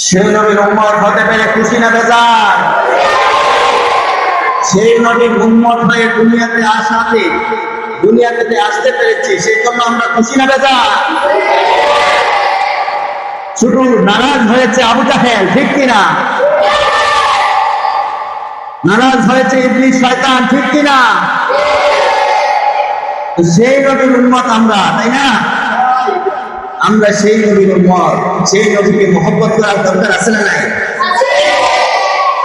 সেই নবীর উম্মত হতে পেরে খুশি না বেজার? সেই নবীর উম্মত হয়ে দুনিয়াতে আসতে পেরেছি, সেই জন্য আমরা খুশি না বেজার? শুধু নারাজ হয়েছে আবু জাহেল, ঠিক কিনা? নারাজ হয়েছে ইবলিস শয়তান, ঠিক কিনা? সেই নবীর উম্মত আমরা, তাই না? আমরা সেই নবীর উম্মত, সেই নবীকে মহব্বত করার দরকার আছে না নাই?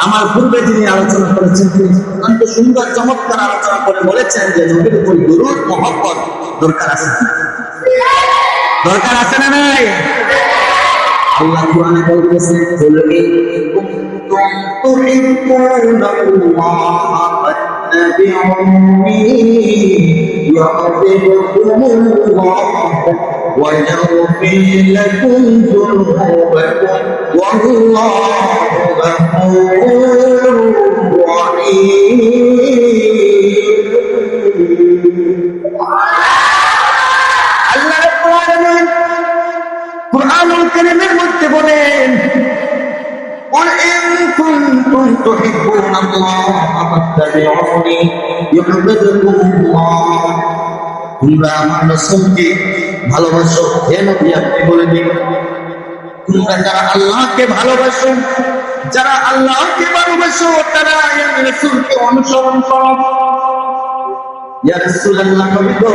আমার পূর্বে যিনি আলোচনা করেছেন তিনি অত্যন্ত সুন্দর চমৎকার আলোচনা করে বলেছেন যে নবীর উপর দুরূদ মহব্বত দরকার আছে, দরকার আছে না নাই? আল্লাহ কোরআনে বলতেছেন, কুল ইন কুনতুম তুহিব্বুনাল্লাহ ফাত্তাবিউনি ইউহিব্বুকুমুল্লাহ ওয়া ইয়াগফির লাকুম যুনুবাকুম ওয়াল্লাহু গফুরুর রহিম। আল্লাহ রাব্বুল আলামিন কুরআনুল কারীমের মধ্যে বলেন, কুল ইন কুনতুম তুহিব্বুনাল্লাহ ফাত্তাবিউনি ইউহিব্বুকুমুল্লাহ। তোমরা আমার রাসূলকে ভালোবাসো, হে নবী আপনি বলে দিন, তোমরা যারা আল্লাহকে ভালোবাসো, যারা আল্লাহকে ভালোবাসো তারা আমার রাসূলকে অনুসরণ করো। ইয়া রাসূলুল্লাহ, নবী গো,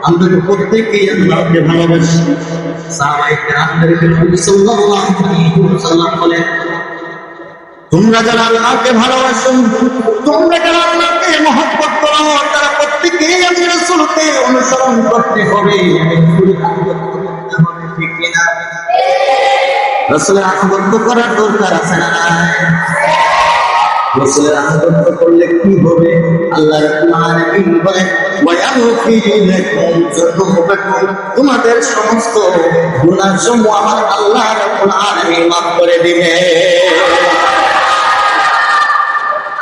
আমরা প্রত্যেকেই আল্লাহকে ভালোবাসি। সাহাবায়ে কেরামদেরকে নবী সাল্লাল্লাহু আলাইহি ওয়াসাল্লাম বলেন, তোমরা যারা আল্লাহকে ভালোবাসো, তোমরা যারা আল্লাহকে মহব্বত করো, তারা প্রত্যেকেই আমি রাসূলকে অনুসরণ করতে হবে, ঠিক কিনা? রাসূলের আনুগত্য করার দরকার আছে না নাই? রাসূলের আনুগত্য করলে কি হবে? আল্লাহ রাব্বুল আলামিন বলেন, ওয়া ইয়াগফির লাকুম যুনুবাকুম, তোমাদের সমস্ত গুনাহসমূহ আমার আল্লাহ রাব্বুল আলামিন মাফ করে দিবে।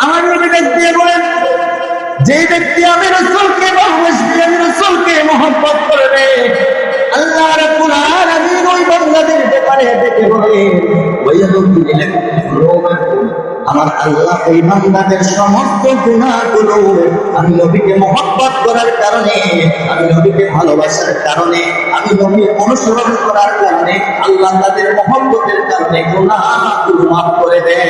আমার নবী দিয়ে বলেন, যে ব্যক্তি আমি রাসূলকে ভালোবাসবে, আমি রাসূলকে মহব্বত করবে, আল্লাহ রাব্বুল আলামিন ওই বান্দাদের ব্যাপারে দেখে বলেন, ওয়া ইয়াগফির লাকুম যুনুবাকুম, আমার আল্লাহ ওই বান্দাদের সমস্ত গুনাহগুলো আমি নবীকে মহব্বত করার কারণে, আমি নবীকে ভালোবাসার কারণে, আমি নবীর অনুসরণ করার কারণে, আল্লাহ তাদের মহব্বতের কারণে গুনাহগুলো মাফ করে দেয়।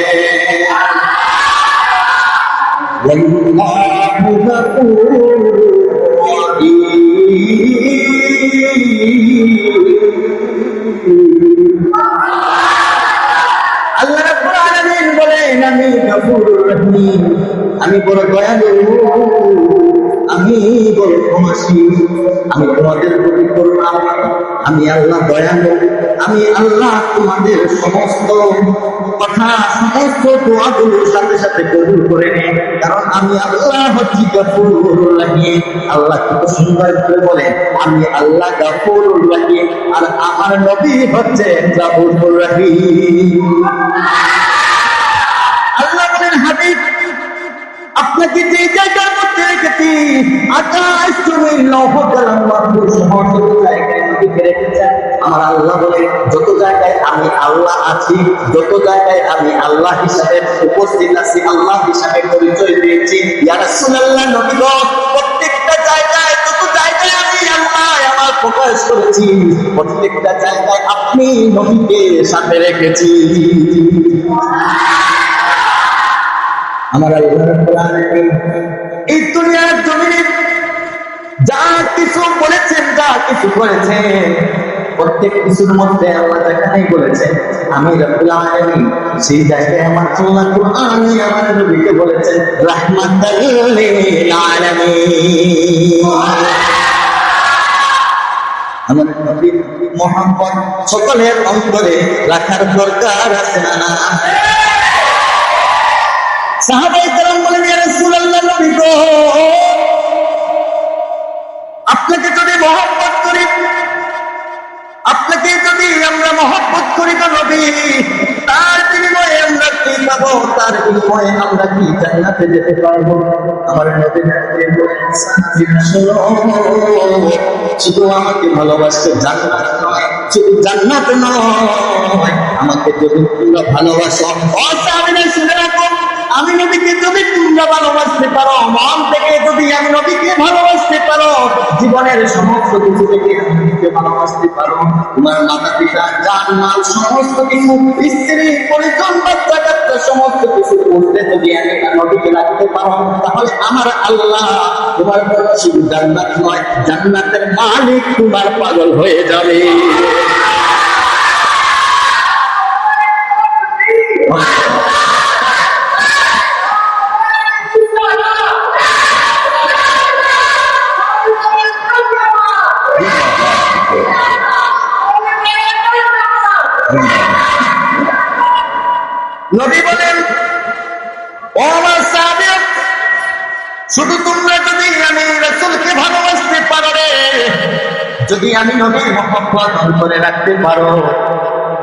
আল্লাহু গফুরুর রহিম। আল্লাহ রাব্বুল আলামিন বলেন, আমি গফুরুর রহিম, আমি বড় দয়ালু, আমি বড় ক্ষমাশীল, আমি তোমাদের প্রতি করুণা, আমি আল্লাহ দয়ালু, আমি আল্লাহ তোমাদের সমস্ত কথা, সমস্ত দোয়াগুলোর সাথে সাথে কবুল করে নেই, কারণ আমি আল্লাহ হচ্ছি গফুরুর রহিম। আল্লাহ কত সুন্দর করে বলেন, আমি আল্লাহ গফুরুর রহিম, আর আমার নবী হচ্ছে গফুরুর রহিম। আল্লাহ বলেন, হাবিব আপনাকে যে জায়গার মধ্যে রেখেছি, আকাশ জমিন লৌহ কলম মাহফুজ সমস্ত জায়গায় নবীকে রেখেছেন। আমার আল্লাহ বলে, যত জায়গায় আমি আল্লাহ আছি, যত জায়গায় আমি আল্লাহ হিসাবে উপস্থিত আছি, আল্লাহ হিসাবে পরিচয় দিয়েছি, ইয়া রাসূলুল্লাহ নবী গো, প্রত্যেকটা জায়গায় যত জায়গায় আমি আল্লাহ আমার প্রকাশ করেছি, প্রত্যেকটা জায়গায় আপনি নবীকে সাথে রেখেছি। আমার আল্লাহ রাব্বুল আলামিন এই দুনিয়ার জমিনে যা কিছু বলেছেন, যা কিছু করেছেন, প্রত্যেক কিছুর মধ্যে আল্লাহ দেখাই বলেছেন আমি রাব্বুল আলামিন। সেই জায়গায় আমার আল্লাহ কুরআনে আমার নবীকে বলেছেন রাহমাতাল লিল আলামিন। আমার নবীর মহব্বত সকলের অন্তরে রাখার দরকার আছে না? সাহাবায়ে কেরাম বলেন, ইয়া রাসূলুল্লাহ নবী গো, আপনাকে যদি মহব্বত করি, আপনাকে যদি আমরা মহব্বত করি তো নবী, তার বিনিময়ে আমরা কি পাবো? তার বিনিময়ে আমরা কি জান্নাতে যেতে পারবো? আমার নবী বলেন, শোনো, শুধু আমাকে ভালোবাসতে জান্নাত নয়, শুধু জান্নাত নয়, আমাকে যদি তোমরা ভালোবাসো, আমি শুনে রাখো, আমি নবীকে যদি তোমরা ভালোবাসতে পারো, মন থেকে যদি আমি নবীকে ভালোবাসতে পারো, জীবনের সমস্ত কিছু থেকে আমি নবীকে ভালোবাসতে পারো, তোমার মাতা পিতা জান মাল সমস্ত কিছু, স্ত্রী পরিজন বাচ্চা কাচ্চা সমস্ত কিছু করতে যদি আমি নবীকে রাখতে পারো, তাহলে আমার আল্লাহ তোমার শুধু জান্নাত নয়, জান্নাতের মালিক তোমার পাগল হয়ে যাবে। নবী বলেন, ও আমার সাহাবী, শুধু তোমরা যদি আমি রাসূলকে ভালোবাসতে পারো রে, যদি আমি নবীর মহব্বত অন্তরে রাখতে পারো,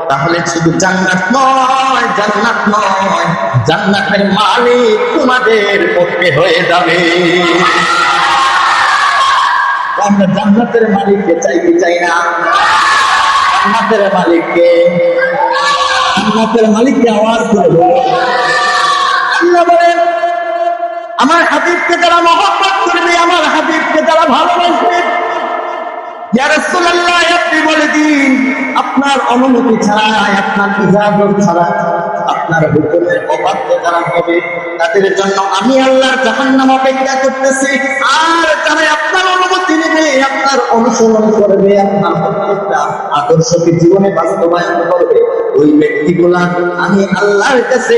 তাহলে শুধু জান্নাত নয়, জান্নাত নয়, জান্নাতের মালিক তোমাদের পক্ষে হয়ে যাবে। আমরা জান্নাতের মালিককে চাই কি চাই না? জান্নাতের মালিককে, জান্নাতের মালিককে আওয়াজ করে বলো। আল্লাহ বলেন, আমার হাবিবকে যারা মহব্বত করবে, আমার হাবিবকে যারা ভালোবাসবে, ইয়া রাসূলুল্লাহ আপনি বলে দিন, আপনার অনুমতি ছাড়া, আপনার ইজাজত ছাড়া, আপনার হুকুমের অবাধ্য যারা হবে, তাদের জন্য আমি আল্লাহর জাহান্নাম অপেক্ষা করতেছি। আর যারা আপনার অনুমতি নেবে, আপনার অনুসরণ করবে, আপনার প্রত্যেকটা আদর্শকে জীবনে বাস্তবায়ন করবে, ওই ব্যক্তিগুলা আমি আল্লাহর কাছে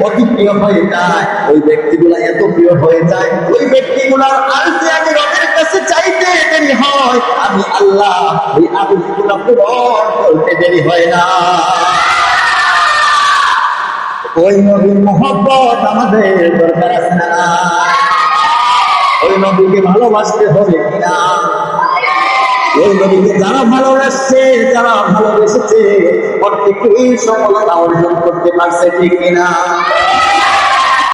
অতি প্রিয় হয়ে যায়। ওই ব্যক্তিগুলা এত প্রিয় হয়ে যায়, ওই ব্যক্তিগুলার আরজে আমি রবের কাছে চাইতে দেরি হয়, আমি আল্লাহ ওই আরজগুলা পূরণ করতে দেরি হয় না। ওই নবীর মহব্বত আমাদের দরকার আছে না? ওই নবীকে ভালোবাসতে হবে কিনা? ওই নবীকে যারা ভালোবাসছে, যারা ভালোবেসেছে, প্রত্যেকেই সফলতা অর্জন করতে পারছে ঠিক কিনা?